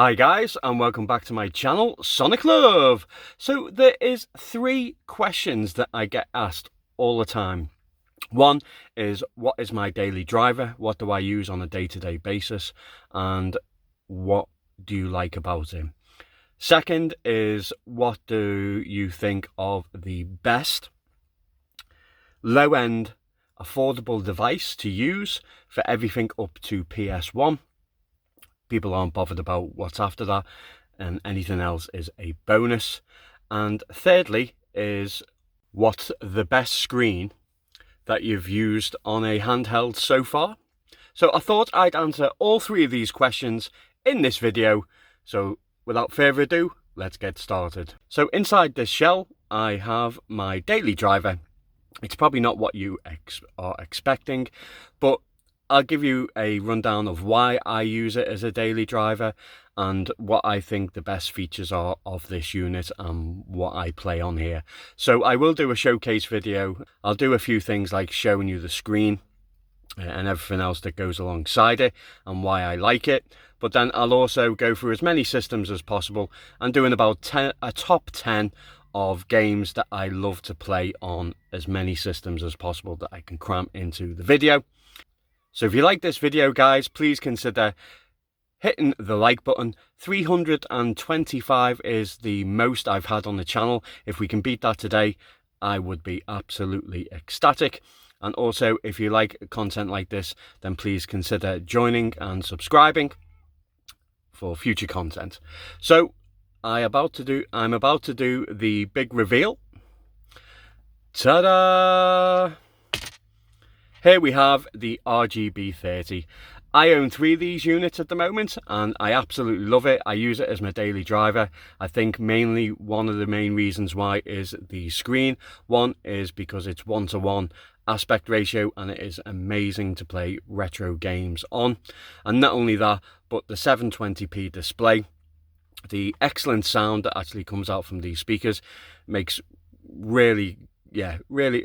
Hi guys, and welcome back to my channel, Sonic Love. So there is 3 questions that I get asked all the time. One is, what is my daily driver? What do I use on a day-to-day basis? And what do you like about it? Second is, what do you think of the best low-end affordable device to use for everything up to PS1? People aren't bothered about what's after that, and anything else is a bonus. And thirdly is, what's the best screen that you've used on a handheld so far? So I thought I'd answer all 3 of these questions in this video. So without further ado, let's get started. So inside this shell, I have my daily driver. It's probably not what you are expecting, but I'll give you a rundown of why I use it as a daily driver and what I think the best features are of this unit and what I play on here. So I will do a showcase video. I'll do a few things like showing you the screen and everything else that goes alongside it and why I like it. But then I'll also go through as many systems as possible and doing about a top 10 of games that I love to play on as many systems as possible that I can cram into the video. So if you like this video, guys, please consider hitting the like button. 325 is the most I've had on the channel. If we can beat that today, I would be absolutely ecstatic. And also, if you like content like this, then please consider joining and subscribing for future content. So I'm about to do the big reveal. Ta-da! Here we have the RGB30. I own 3 of these units at the moment and I absolutely love it. I use it as my daily driver. I think mainly one of the main reasons why is the screen. One is because it's 1:1 aspect ratio and it is amazing to play retro games on. And not only that, but the 720p display, the excellent sound that actually comes out from these speakers makes really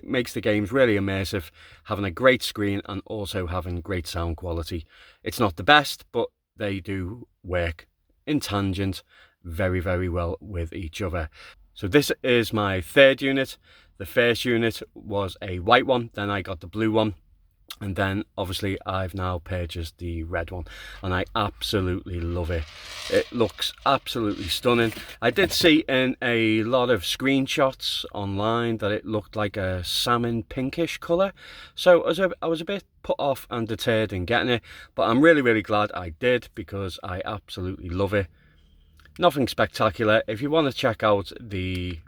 makes the games really immersive, having a great screen and also having great sound quality. It's not the best, but they do work in tangent very, very well with each other. So this is my 3rd unit. The first unit was a white one, then I got the blue one, and then obviously I've now purchased the red one and I absolutely love it. It looks absolutely stunning. I did see in a lot of screenshots online that it looked like a salmon pinkish colour, so I was a bit put off and deterred in getting it, but I'm really glad I did because I absolutely love it. Nothing spectacular. If you want to check out the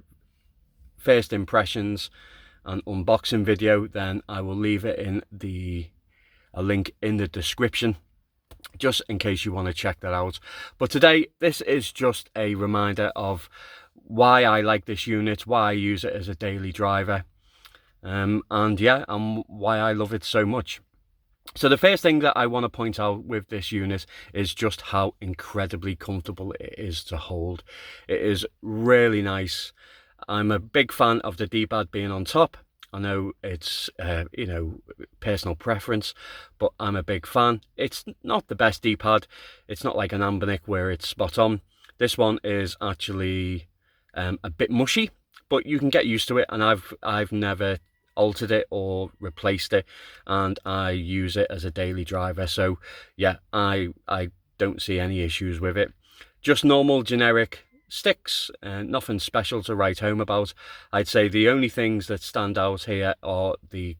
first impressions and unboxing video, then I will leave it in a link in the description just in case you want to check that out. But today this is just a reminder of why I like this unit, why I use it as a daily driver, and why I love it so much. So the first thing that I want to point out with this unit is just how incredibly comfortable it is to hold. It is really nice. I'm a big fan of the D-pad being on top. I know it's, personal preference, but I'm a big fan. It's not the best D-pad. It's not like an Ambernic where it's spot on. This one is actually a bit mushy, but you can get used to it, and I've never altered it or replaced it, and I use it as a daily driver. So yeah, I don't see any issues with it. Just normal generic sticks and nothing special to write home about. I'd say the only things that stand out here are the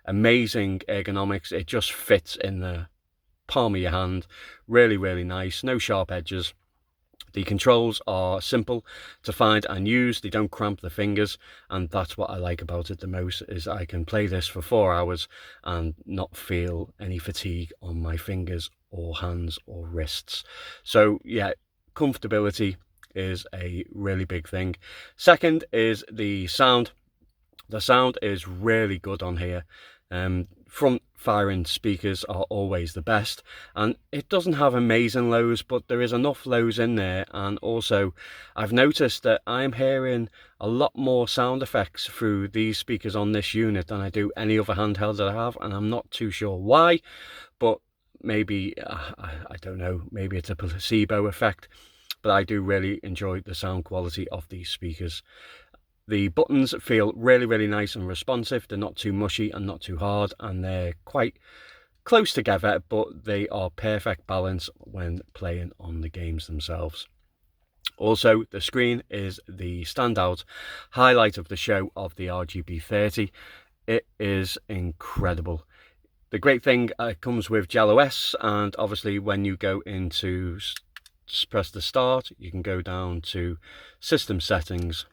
amazing ergonomics. It just fits in the palm of your hand. Really nice. No sharp edges. The controls are simple to find and use. They don't cramp the fingers, and that's what I like about it the most, is I can play this for 4 hours and not feel any fatigue on my fingers or hands or wrists. So yeah, comfortability is a really big thing. Second is the sound. The sound is really good on here. Front firing speakers are always the best, and it doesn't have amazing lows, but there is enough lows in there. And also I've noticed that I'm hearing a lot more sound effects through these speakers on this unit than I do any other handheld that I have, and I'm not too sure why, but maybe, I don't know, maybe it's a placebo effect, but I do really enjoy the sound quality of these speakers. The buttons feel really, really nice and responsive. They're not too mushy and not too hard, and they're quite close together, but they are perfect balance when playing on the games themselves. Also, the screen is the standout highlight of the show of the RGB30. It is incredible. The great thing, it comes with Gel OS, and obviously when you go into press the start, you can go down to system settings,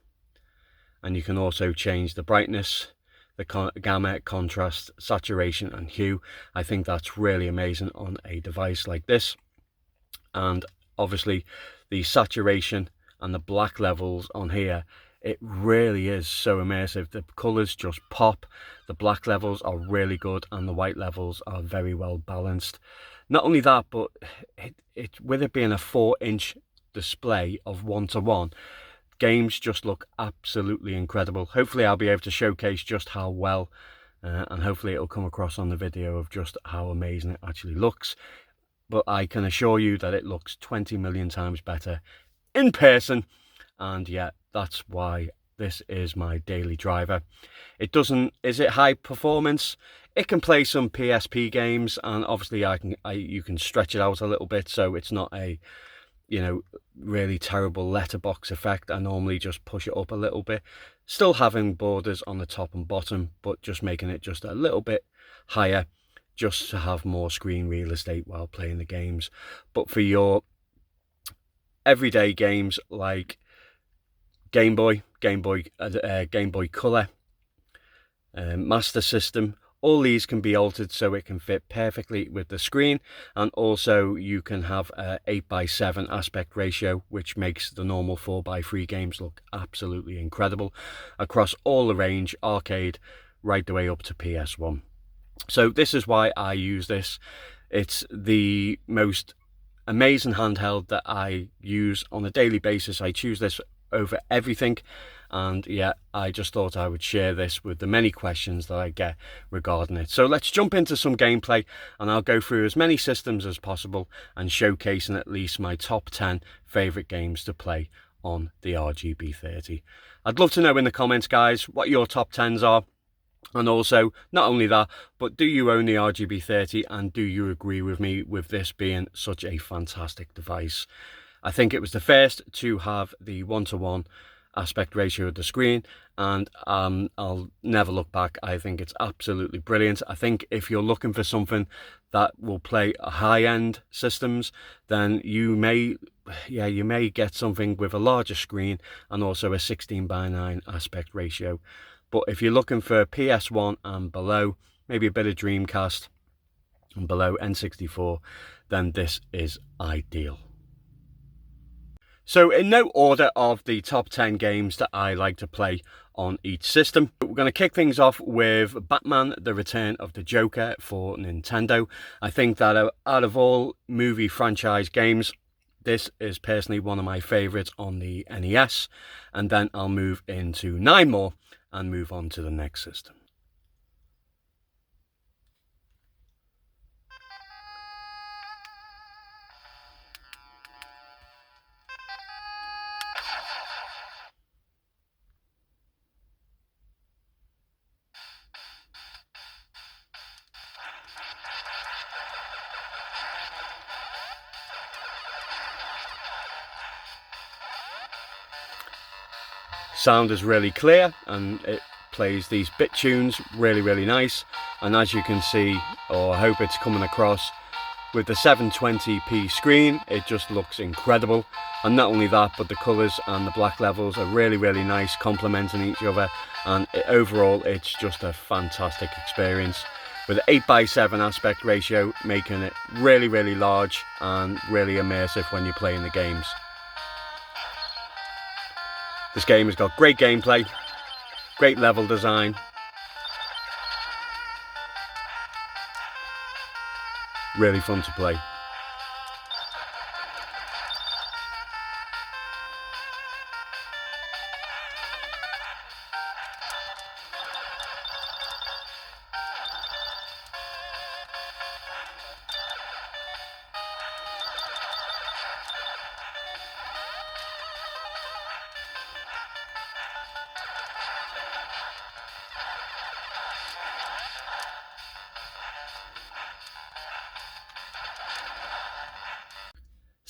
and you can also change the brightness, the gamma, contrast, saturation and hue. I think that's really amazing on a device like this. And obviously the saturation and the black levels on here, it really is so immersive. The colors just pop. The black levels are really good and the white levels are very well balanced. Not only that, but with it being a 4-inch display of 1:1, games just look absolutely incredible. Hopefully I'll be able to showcase just how well, and hopefully it'll come across on the video of just how amazing it actually looks. But I can assure you that it looks 20 million times better in person. And yeah, that's why this is my daily driver. Is it high performance? It can play some PSP games, and obviously you can stretch it out a little bit, so it's not a, you know, really terrible letterbox effect. I normally just push it up a little bit, still having borders on the top and bottom, but just making it just a little bit higher, just to have more screen real estate while playing the games. But for your everyday games like Game Boy Color, Master System, all these can be altered so it can fit perfectly with the screen. And also you can have a 8:7 aspect ratio, which makes the normal 4:3 games look absolutely incredible across all the range, arcade right the way up to PS1. So this is why I use this. It's the most amazing handheld that I use on a daily basis. I choose this over everything, and yeah, I just thought I would share this with the many questions that I get regarding it. So let's jump into some gameplay, and I'll go through as many systems as possible and showcasing at least my top 10 favorite games to play on the RGB30. I'd love to know in the comments, guys, what your top 10s are. And also, not only that, but do you own the RGB30, and do you agree with me with this being such a fantastic device? I think it was the first to have the 1:1 aspect ratio of the screen, and I'll never look back. I think it's absolutely brilliant. I think if you're looking for something that will play high-end systems, then you may get something with a larger screen and also a 16:9 aspect ratio. But if you're looking for PS1 and below, maybe a bit of Dreamcast and below N64, then this is ideal. So in no order of the top 10 games that I like to play on each system, we're going to kick things off with Batman: The Return of the Joker for Nintendo. I think that out of all movie franchise games, this is personally one of my favorites on the NES, and then I'll move into 9 more and move on to the next system. Sound is really clear and it plays these bit tunes really, really nice. And as you can see, or I hope it's coming across, with the 720p screen, it just looks incredible. And not only that, but the colours and the black levels are really, really nice, complementing each other. And overall, it's just a fantastic experience, with an 8:7 aspect ratio, making it really, really large and really immersive when you're playing the games. This game has got great gameplay, great level design, really fun to play.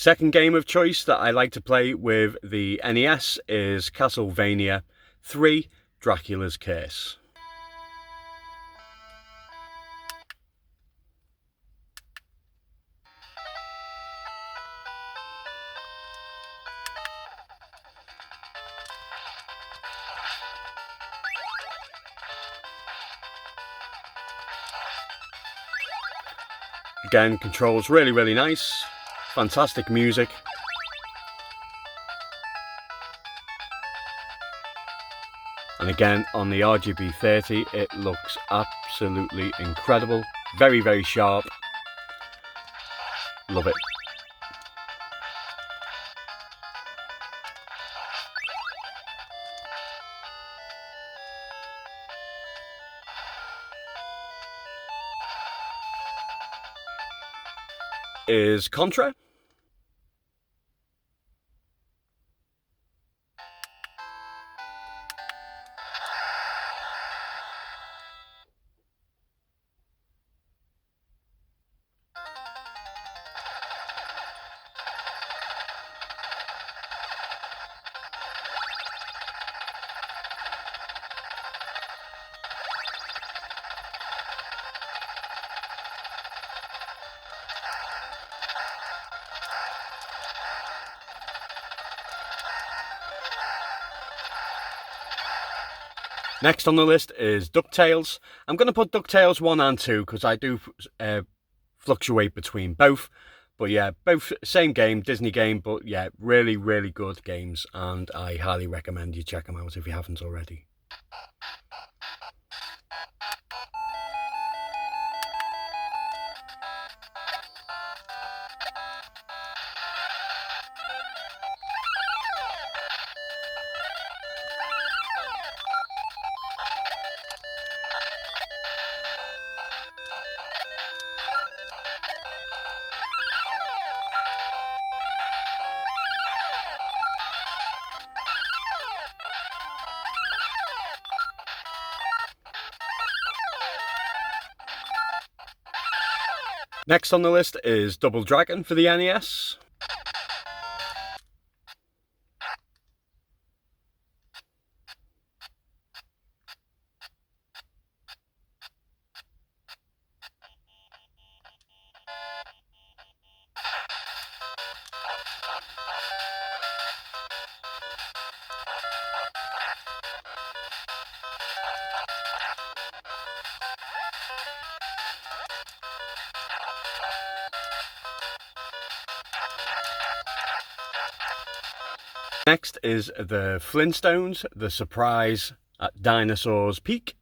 Second game of choice that I like to play with the NES is Castlevania 3 Dracula's Curse. Again, controls really nice, fantastic music. And again, on the RGB30, it looks absolutely incredible. Very sharp. Love it. Is Contra. Next on the list is DuckTales. I'm going to put DuckTales 1 and 2 because I do fluctuate between both. But yeah, both same game, Disney game, but yeah, really good games, and I highly recommend you check them out if you haven't already. Next on the list is Double Dragon for the NES. Next is the Flintstones, The Surprise at Dinosaur's Peak.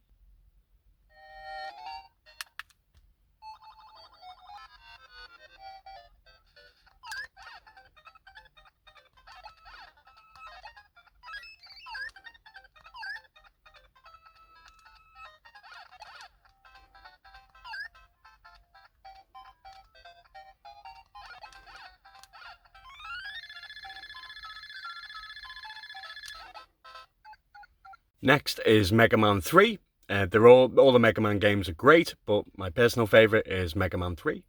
Next is Mega Man 3. They're all the Mega Man games are great, but my personal favourite is Mega Man 3.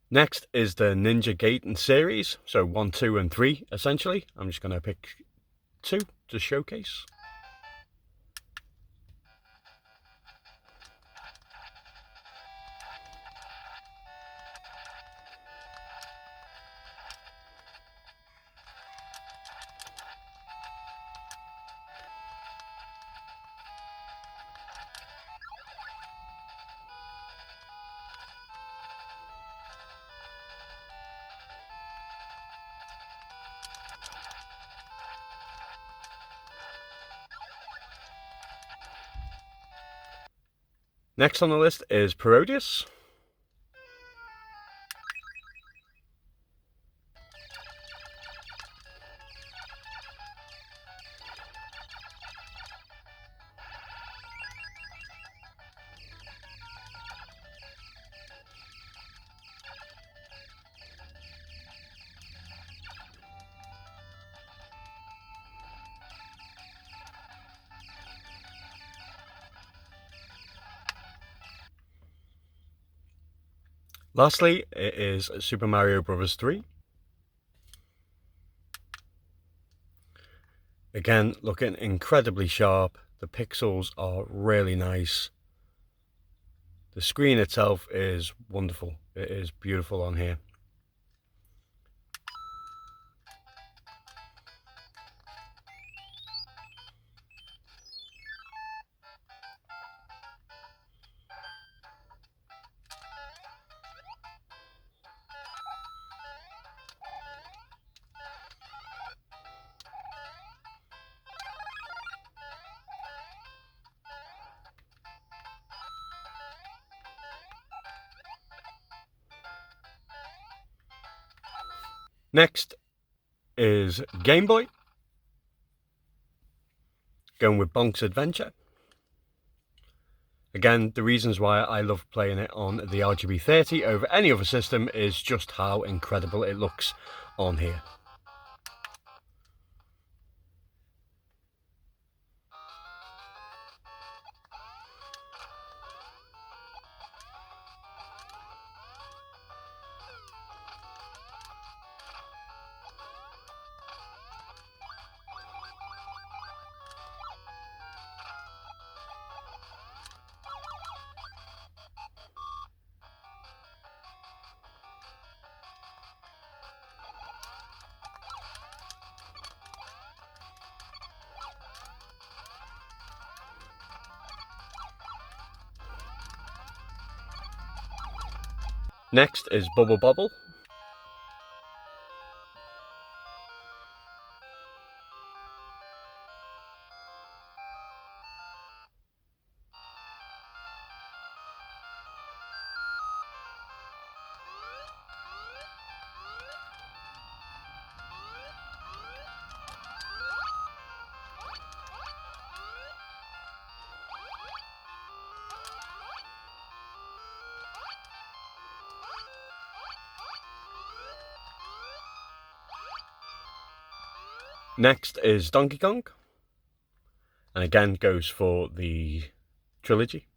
Next is the Ninja Gaiden series, so 1, 2 and 3 essentially. I'm just going to pick 2 to showcase. Next on the list is Parodius. Lastly, it is Super Mario Bros. 3. Again, looking incredibly sharp. The pixels are really nice. The screen itself is wonderful. It is beautiful on here. Next is Game Boy. Going with Bonk's Adventure. Again, the reasons why I love playing it on the RGB30 over any other system is just how incredible it looks on here. Next is Bubble Bobble. Next is Donkey Kong, and again goes for the trilogy.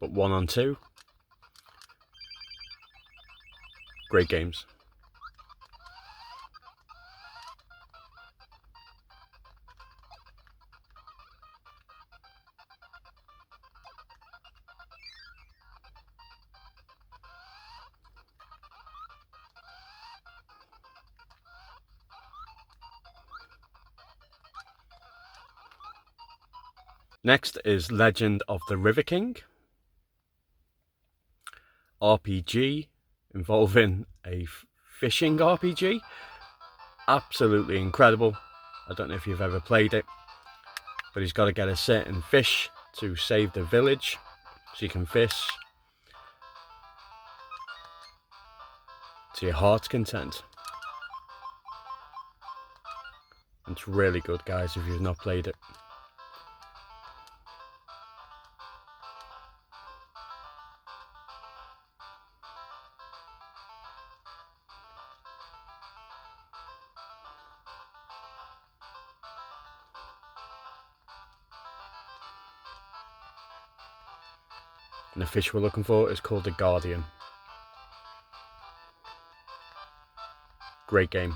But 1 on 2, great games. Next is Legend of the River King. RPG involving a fishing RPG. Absolutely incredible. I don't know if you've ever played it, but he's got to get a certain fish to save the village so you can fish to your heart's content. It's really good, guys, if you've not played it. And the fish we're looking for is called the Guardian. Great game.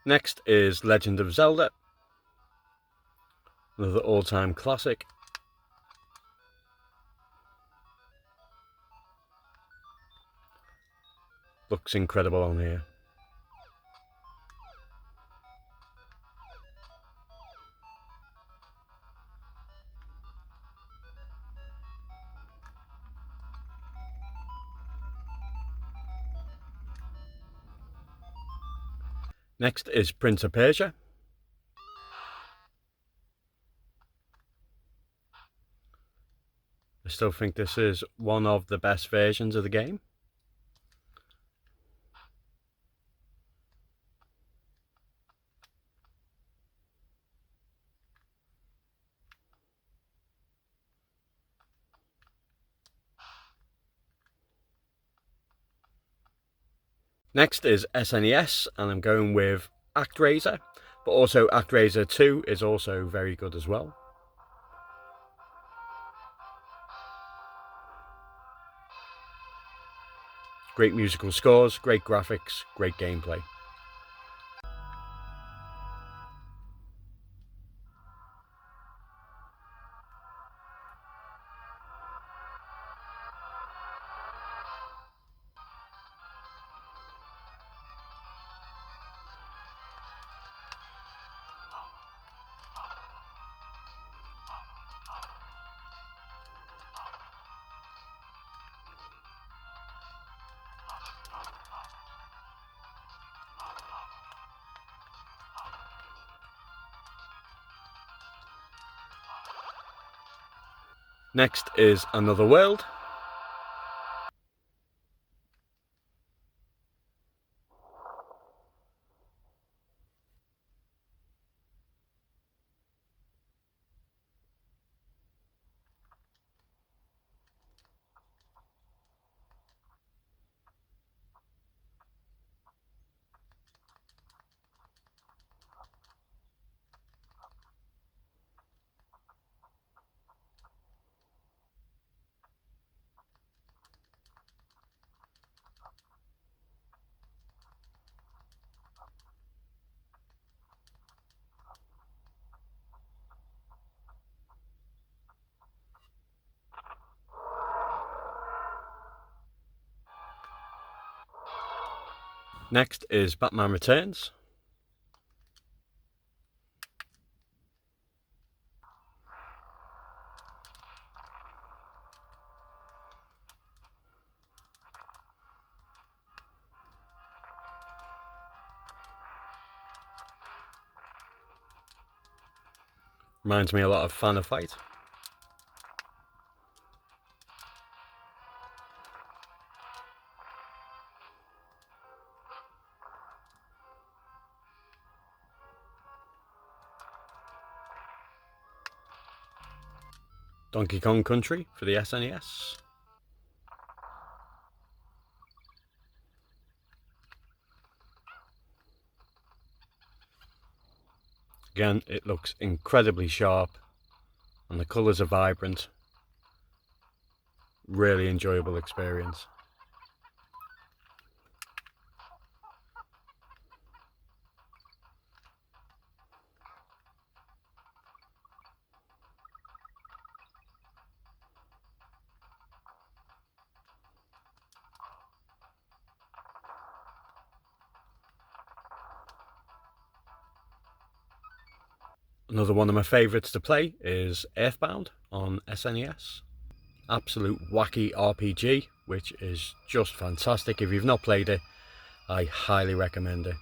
Next is Legend of Zelda, another all-time classic. Looks incredible on here. Next is Prince of Persia. I still think this is one of the best versions of the game. Next is SNES, and I'm going with ActRaiser, but also ActRaiser 2 is also very good as well. Great musical scores, great graphics, great gameplay. Next is Another World. Next is Batman Returns. Reminds me a lot of Final Fight. Donkey Kong Country for the SNES. Again, it looks incredibly sharp and the colours are vibrant. Really enjoyable experience. Another one of my favourites to play is Earthbound on SNES. Absolute wacky RPG, which is just fantastic. If you've not played it, I highly recommend it.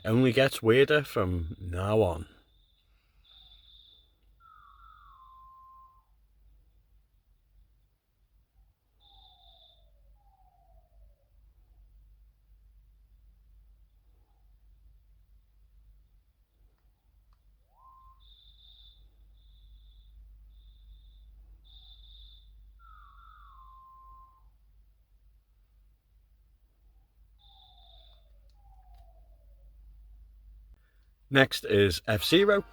It only gets weirder from now on. Next is F-Zero.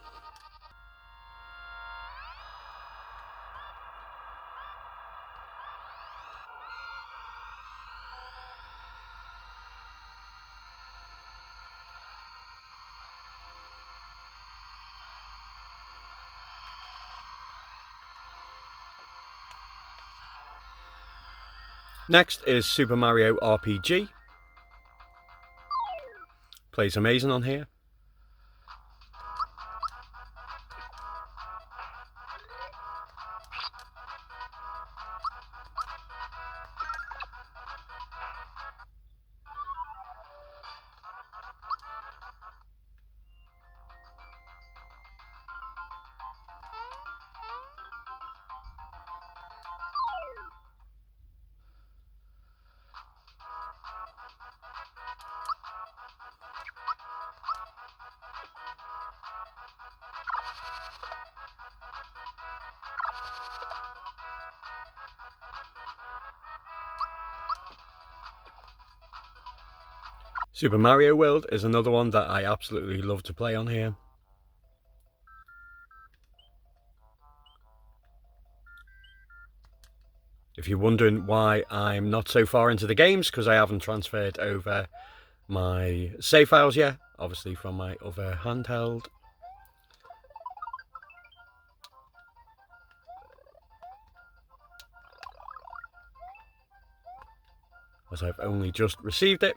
Next is Super Mario RPG. Plays amazing on here. Super Mario World is another one that I absolutely love to play on here. If you're wondering why I'm not so far into the games, because I haven't transferred over my save files yet, obviously from my other handheld. As I've only just received it.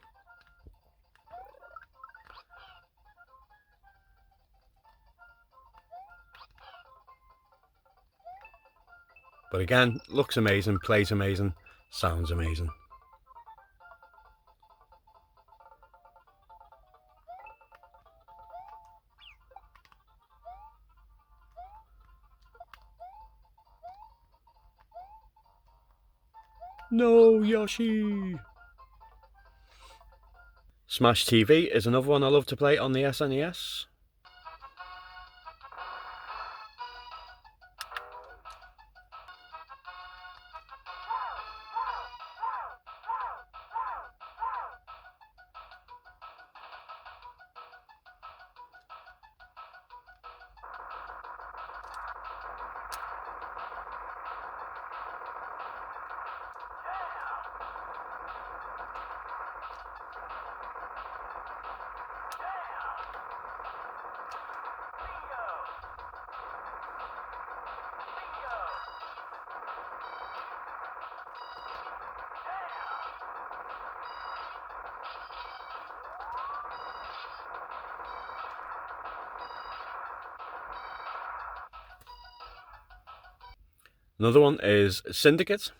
But again, looks amazing, plays amazing, sounds amazing. No, Yoshi! Smash TV is another one I love to play on the SNES. Another one is Syndicate.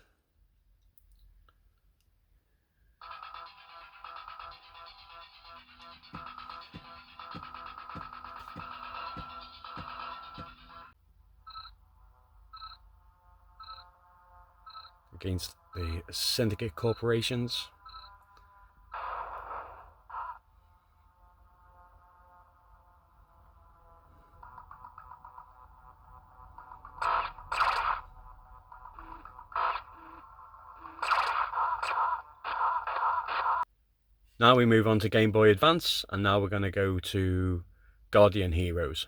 Against the Syndicate corporations. Now we move on to Game Boy Advance, and now we're going to go to Guardian Heroes.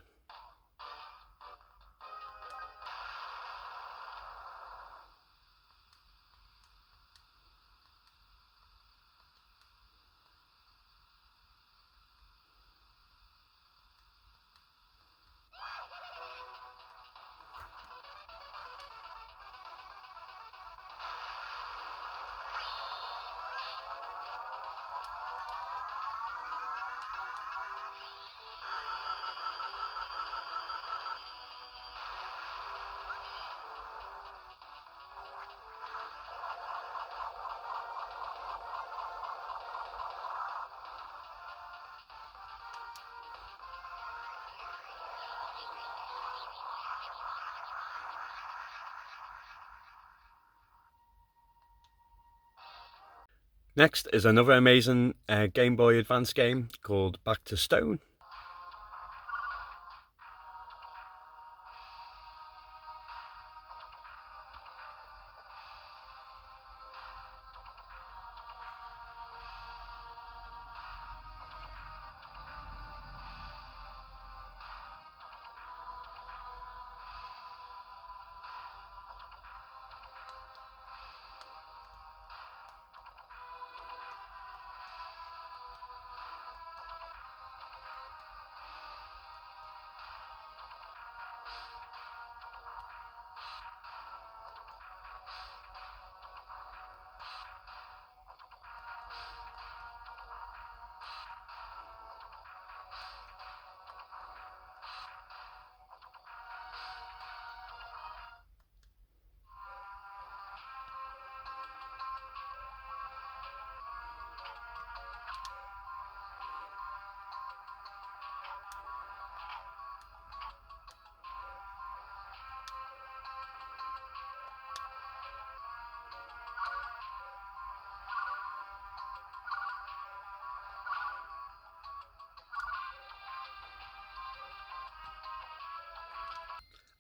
Next is another amazing Game Boy Advance game called Back to Stone.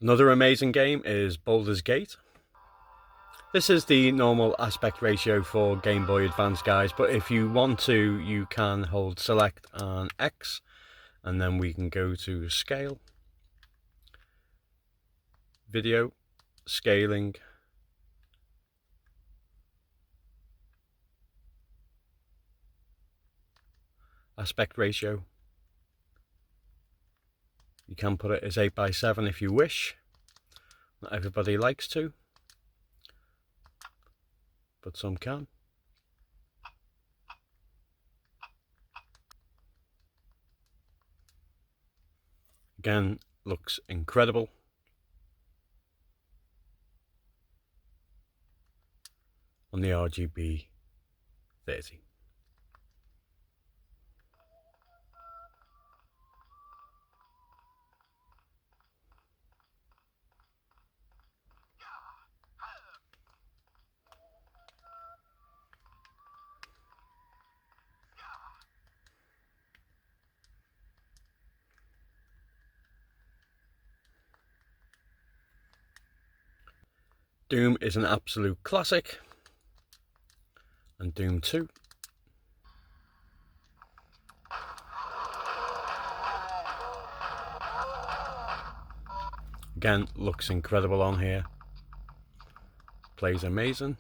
Another amazing game is Baldur's Gate. This is the normal aspect ratio for Game Boy Advance, guys, but if you want to, you can hold select and X, and then we can go to scale, video, scaling, aspect ratio. You can put it as 8:7 if you wish. Not everybody likes to, but some can. Again, looks incredible. On the RGB30. Doom is an absolute classic, and Doom 2. Again, looks incredible on here. Plays amazing.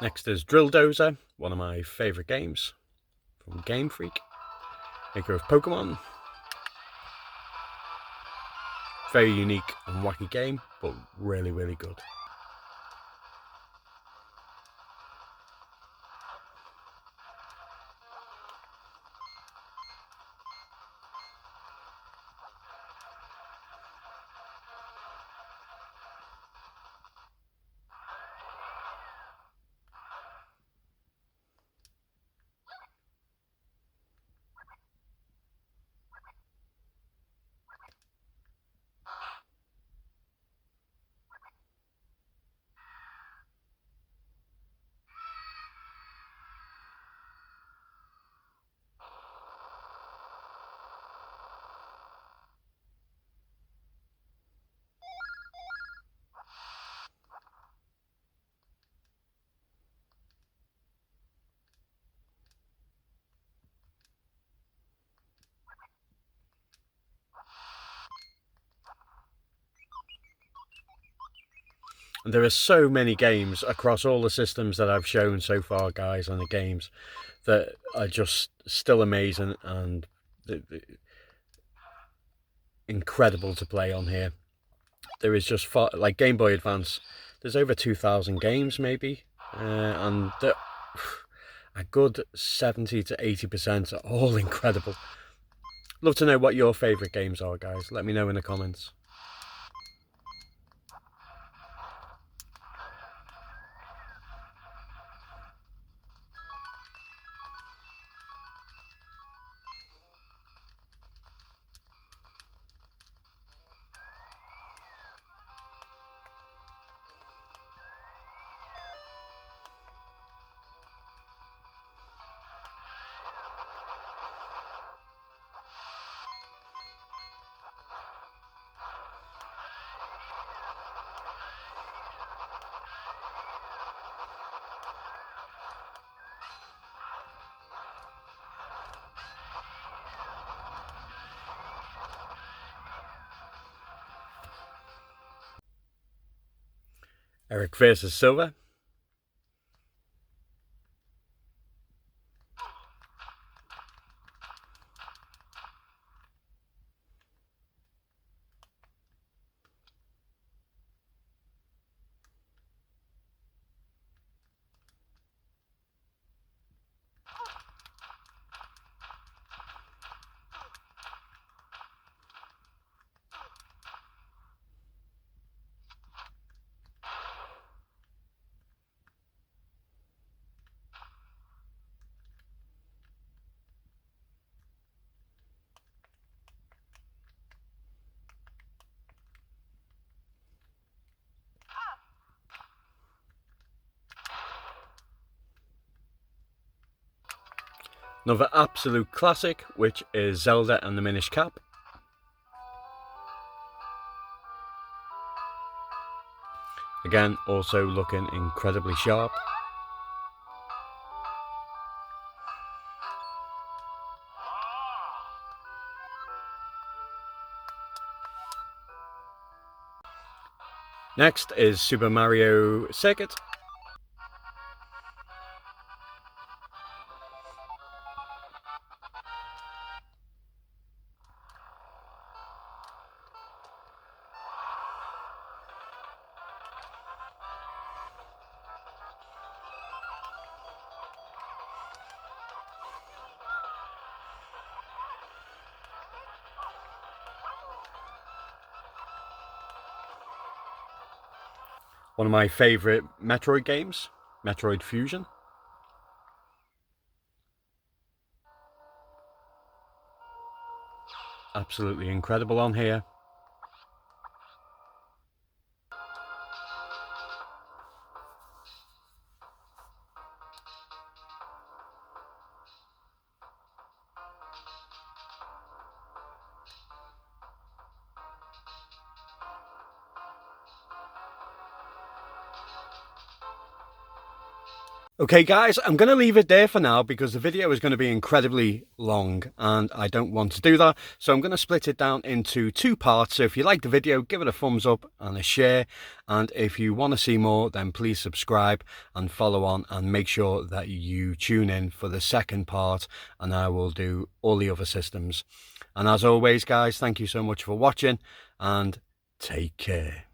Next is Drill Dozer, one of my favourite games from Game Freak, maker of Pokemon. Very unique and wacky game, but really, really good. And there are so many games across all the systems that I've shown so far, guys, and the games that are just still amazing and incredible to play on here. There is just far, like Game Boy Advance, there's over 2,000 games maybe, and a good 70 to 80% are all incredible. Love to know what your favourite games are, guys. Let me know in the comments. Eric versus Silver. Another absolute classic, which is Zelda and the Minish Cap. Again, also looking incredibly sharp. Next is Super Mario Circuit. One of my favourite Metroid games, Metroid Fusion. Absolutely incredible on here. Okay guys, I'm going to leave it there for now because the video is going to be incredibly long and I don't want to do that. So I'm going to split it down into two parts. So if you like the video, give it a thumbs up and a share. And if you want to see more, then please subscribe and follow on and make sure that you tune in for the second part and I will do all the other systems. And as always guys, thank you so much for watching and take care.